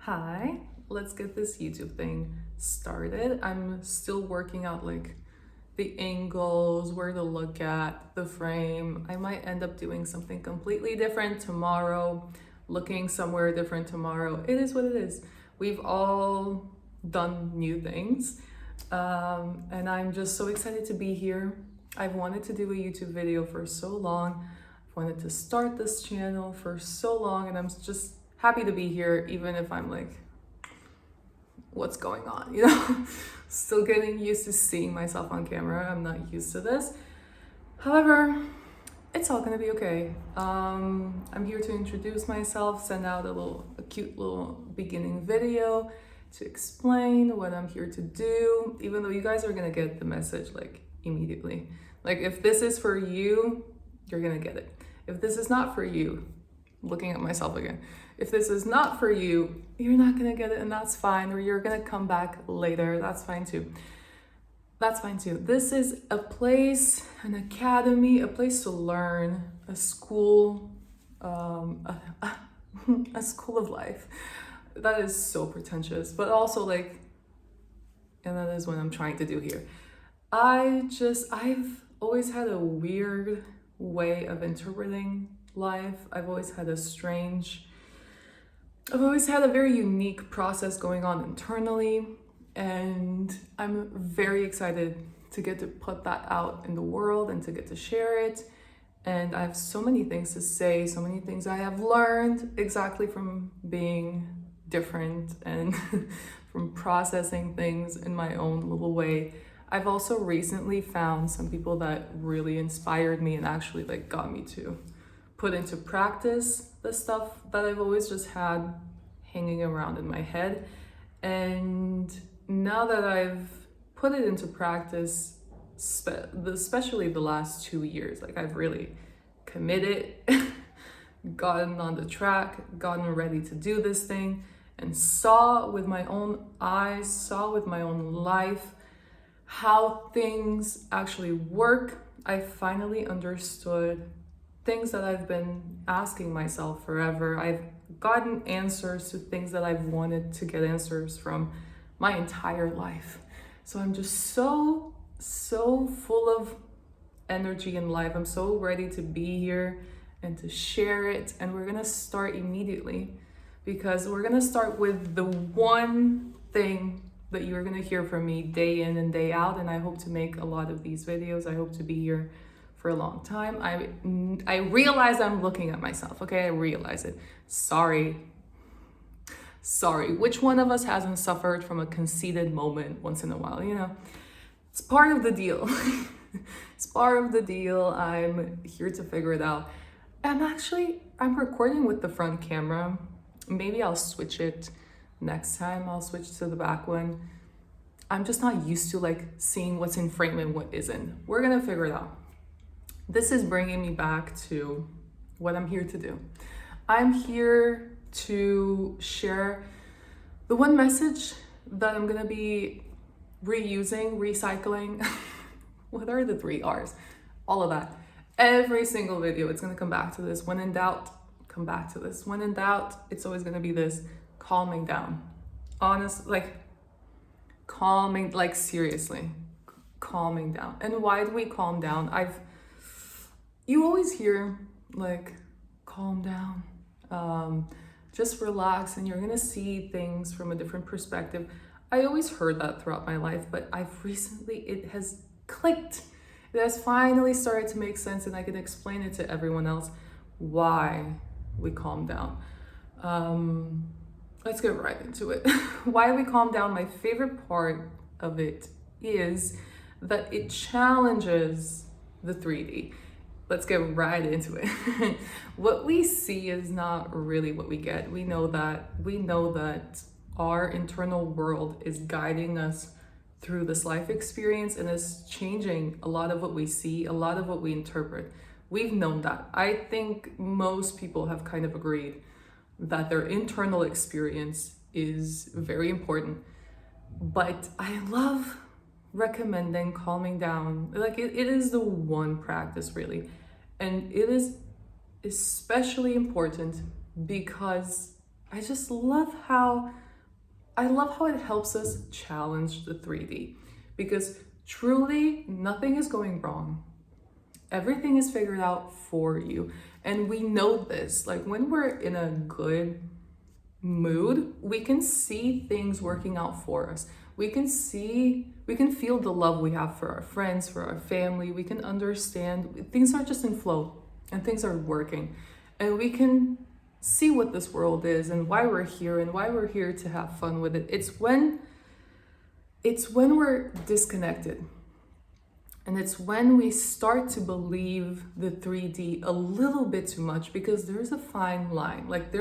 Hi, let's get this YouTube thing started. I'm still working out like the angles, where to look at, the frame. I might end up doing something completely different tomorrow, looking somewhere different tomorrow. It is what it is. We've all done new things. And I'm just so excited to be here. I've wanted to do a YouTube video for so long. I've wanted to start this channel for so long, and I'm just happy to be here, even if I'm like, what's going on, you know? Still getting used to seeing myself on camera. I'm not used to this. However, it's all gonna be okay. I'm here to introduce myself, send out a cute little beginning video to explain what I'm here to do, even though you guys are gonna get the message like immediately. Like, if this is for you, you're gonna get it. If this is not for you, looking at myself again, if this is not for you, you're not gonna get it, and that's fine, or you're gonna come back later. That's fine too. That's fine too. This is a place, an academy, a place to learn, a school, a school of life. That is so pretentious, but also like, and that is what I'm trying to do here. I've always had a weird way of interpreting life. I've always had a very unique process going on internally, and I'm very excited to get to put that out in the world and to get to share it. And I have so many things to say, so many things I have learned exactly from being different and from processing things in my own little way. I've also recently found some people that really inspired me and actually like got me to put into practice the stuff that I've always just had hanging around in my head. And now that I've put it into practice, especially the last 2 years, like I've really committed, gotten on the track, gotten ready to do this thing, and saw with my own eyes, saw with my own life how things actually work. I finally understood things that I've been asking myself forever. I've gotten answers to things that I've wanted to get answers from my entire life. So I'm just so full of energy in life. I'm so ready to be here and to share it. And we're gonna start immediately, because we're gonna start with the one thing that you're gonna hear from me day in and day out. And I hope to make a lot of these videos. I hope to be here for a long time. I realize I'm looking at myself, okay? I realize it. Sorry. Which one of us hasn't suffered from a conceited moment once in a while, you know? It's part of the deal. It's part of the deal. I'm here to figure it out. I'm recording with the front camera. Maybe I'll switch it next time. I'll switch to the back one. I'm just not used to like seeing what's in frame and what isn't. We're gonna figure it out. This is bringing me back to what I'm here to do. I'm here to share the one message that I'm gonna be reusing, recycling. What are the 3 R's? All of that. Every single video, it's gonna come back to this. When in doubt, come back to this. When in doubt, it's always gonna be this: calming down. Calming, like seriously, calming down. And why do we calm down? You always hear like, calm down, just relax, and you're gonna see things from a different perspective. I always heard that throughout my life, but it has clicked. It has finally started to make sense, and I can explain it to everyone else why we calm down. Let's get right into it. Why we calm down, my favorite part of it is that it challenges the 3D. Let's get right into it. What we see is not really what we get. We know that our internal world is guiding us through this life experience and is changing a lot of what we see, a lot of what we interpret. We've known that. I think most people have kind of agreed that their internal experience is very important. But I love recommending calming down. Like it is the one practice really, and it is especially important because I just love how it helps us challenge the 3D, because truly nothing is going wrong. Everything is figured out for you. And we know this. Like when we're in a good mood, we can see things working out for us. We can feel the love we have for our friends, for our family. We can understand things are just in flow and things are working. And we can see what this world is and why we're here to have fun with it. It's when we're disconnected. And it's when we start to believe the 3D a little bit too much, because there's a fine line. Like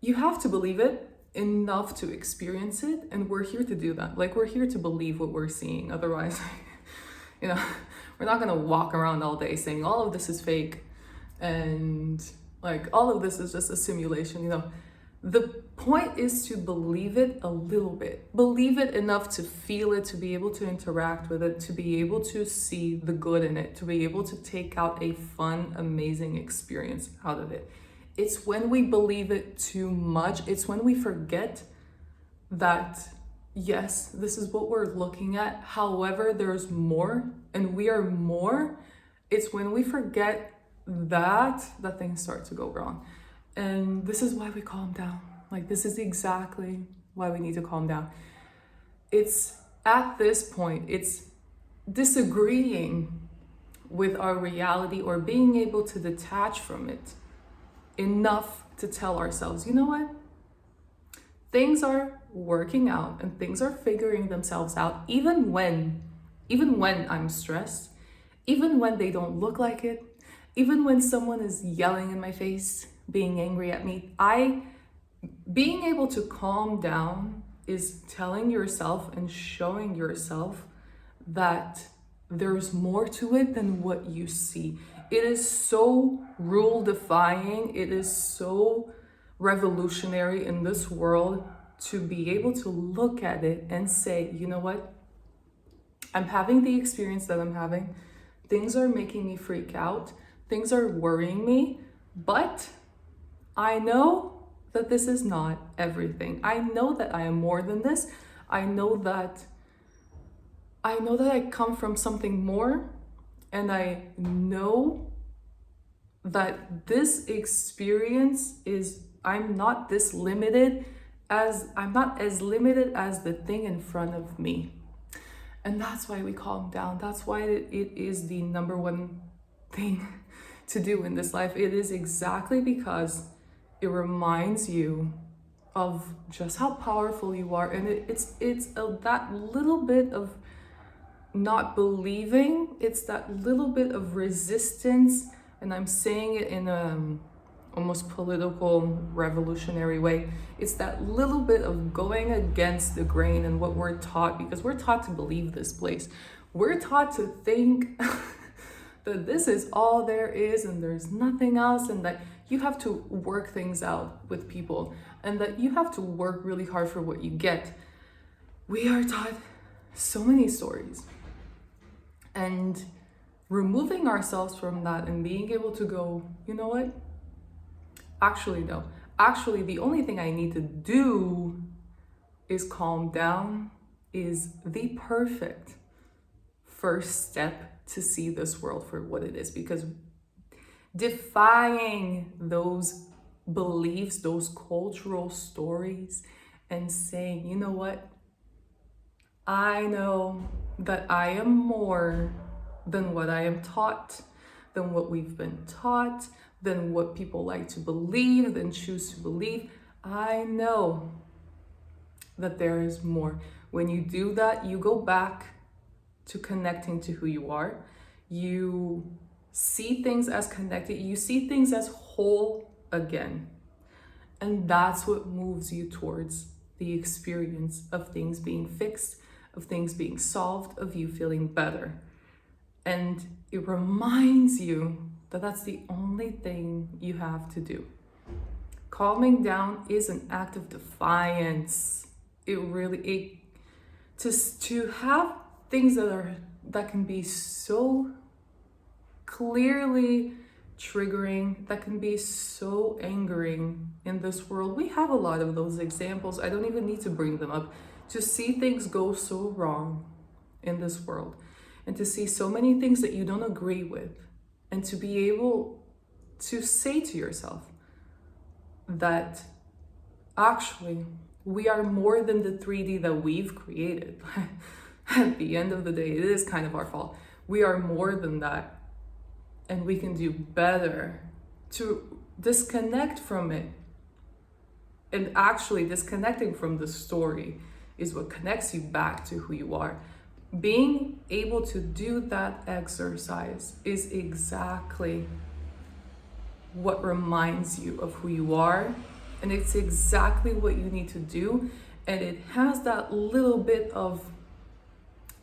you have to believe it enough to experience it. And we're here to do that. Like we're here to believe what we're seeing. Otherwise, we're not gonna walk around all day saying all of this is fake and like all of this is just a simulation. The point is to believe it a little bit. Believe it enough to feel it, to be able to interact with it, to be able to see the good in it, to be able to take out a fun, amazing experience out of it. It's when we believe it too much, it's when we forget that, yes, this is what we're looking at. However, there's more and we are more. It's when we forget that things start to go wrong. And this is why we calm down. Like this is exactly why we need to calm down. It's at this point, it's disagreeing with our reality or being able to detach from it enough to tell ourselves, you know what? Things are working out and things are figuring themselves out, even when I'm stressed, even when they don't look like it, even when someone is yelling in my face, being angry at me. Being able to calm down is telling yourself and showing yourself that there's more to it than what you see. It is so rule defying. It is so revolutionary in this world to be able to look at it and say, you know what? I'm having the experience that I'm having. Things are making me freak out. Things are worrying me, but I know that this is not everything. I know that I am more than this. I know that I come from something more, and I know that this experience I'm not as limited as the thing in front of me. And that's why we calm down. That's why it is the number one thing to do in this life. It is exactly because it reminds you of just how powerful you are. And it's that little bit of not believing, it's that little bit of resistance, and I'm saying it in a almost political, revolutionary way. It's that little bit of going against the grain and what we're taught, because we're taught to believe this place. We're taught to think that this is all there is and there's nothing else, and that you have to work things out with people and that you have to work really hard for what you get. We are taught so many stories, and removing ourselves from that and being able to go, you know what? Actually, no. Actually, the only thing I need to do is calm down, is the perfect first step to see this world for what it is. Because defying those beliefs, those cultural stories, and saying, you know what? I know that I am more than what I am taught, than what we've been taught, than what people like to believe, than choose to believe. I know that there is more. When you do that, you go back to connecting to who you are. You see things as connected. You see things as whole again. And that's what moves you towards the experience of things being fixed, of things being solved, of you feeling better. And it reminds you that that's the only thing you have to do. Calming down is an act of defiance. To have things that can be so clearly triggering, that can be so angering in this world. We have a lot of those examples. I don't even need to bring them up. To see things go so wrong in this world, and to see so many things that you don't agree with, and to be able to say to yourself that actually we are more than the 3D that we've created. At the end of the day, it is kind of our fault. We are more than that, and we can do better to disconnect from it. And actually disconnecting from the story is what connects you back to who you are. Being able to do that exercise is exactly what reminds you of who you are, and it's exactly what you need to do. And it has that little bit of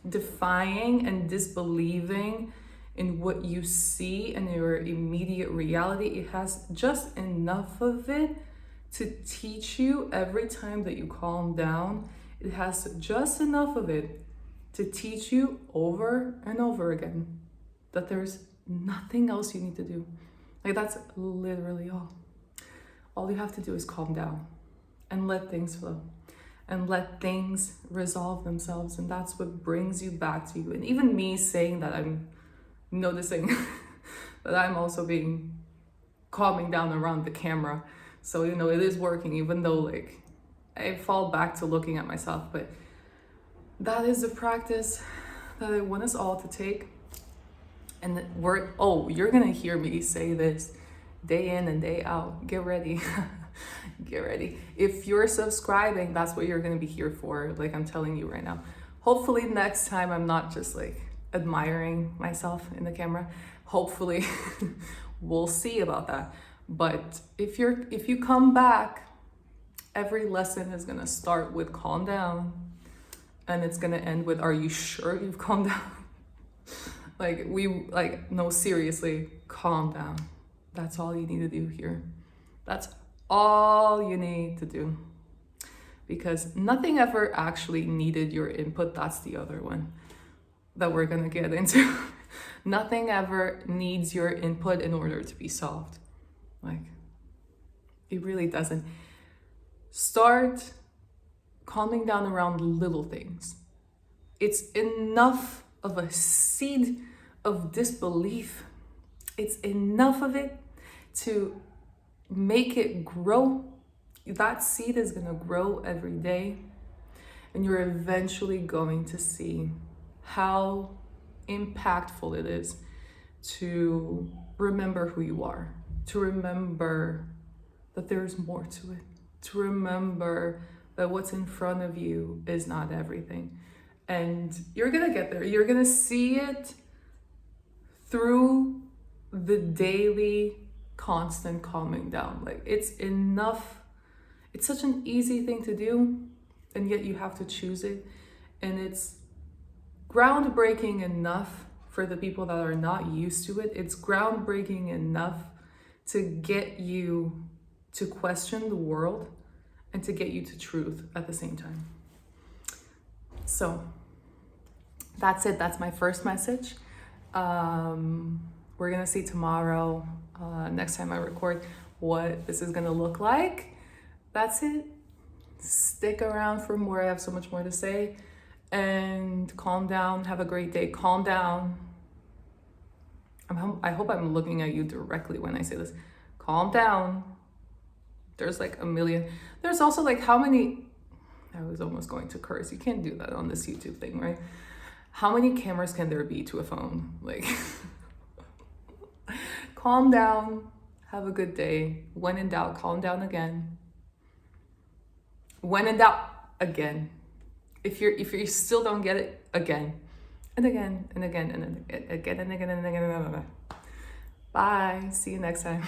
defying and disbelieving in what you see in your immediate reality. It has just enough of it to teach you every time that you calm down. It has just enough of it to teach you over and over again that there's nothing else you need to do. Like, that's literally all. All you have to do is calm down and let things flow and let things resolve themselves. And that's what brings you back to you. And even me saying that, I'm noticing that I'm also calming down around the camera. So, it is working, even though I fall back to looking at myself. But that is a practice that I want us all to take. And you're gonna hear me say this day in and day out. Get ready. Get ready. If you're subscribing, that's what you're gonna be here for. I'm telling you right now. Hopefully next time I'm not just admiring myself in the camera. Hopefully we'll see about that. But if you come back, every lesson is gonna start with calm down, and it's gonna end with, are you sure you've calmed down? No, seriously, calm down. That's all you need to do here. That's all you need to do. Because nothing ever actually needed your input. That's the other one that we're gonna get into. Nothing ever needs your input in order to be solved. It really doesn't. Start calming down around little things. It's enough of a seed of disbelief. It's enough of it to make it grow. That seed is going to grow every day, and you're eventually going to see how impactful it is to remember who you are, to remember that there's more to it, to remember that what's in front of you is not everything. And you're gonna get there. You're gonna see it through the daily constant calming down. It's enough. It's such an easy thing to do, and yet you have to choose it. And it's groundbreaking enough for the people that are not used to it. It's groundbreaking enough to get you to question the world and to get you to truth at the same time. So that's it. That's my first message. We're gonna see tomorrow, next time I record, what this is gonna look like. That's it. Stick around for more. I have so much more to say. And calm down. Have a great day. Calm down. I hope I'm looking at you directly when I say this. Calm down. There's a million. There's also how many, I was almost going to curse. You can't do that on this YouTube thing, right? How many cameras can there be to a phone? Calm down. Have a good day. When in doubt, calm down again. When in doubt, again. If you still don't get it, again. And again, and again, and again, and again, and again, and again. Bye. See you next time.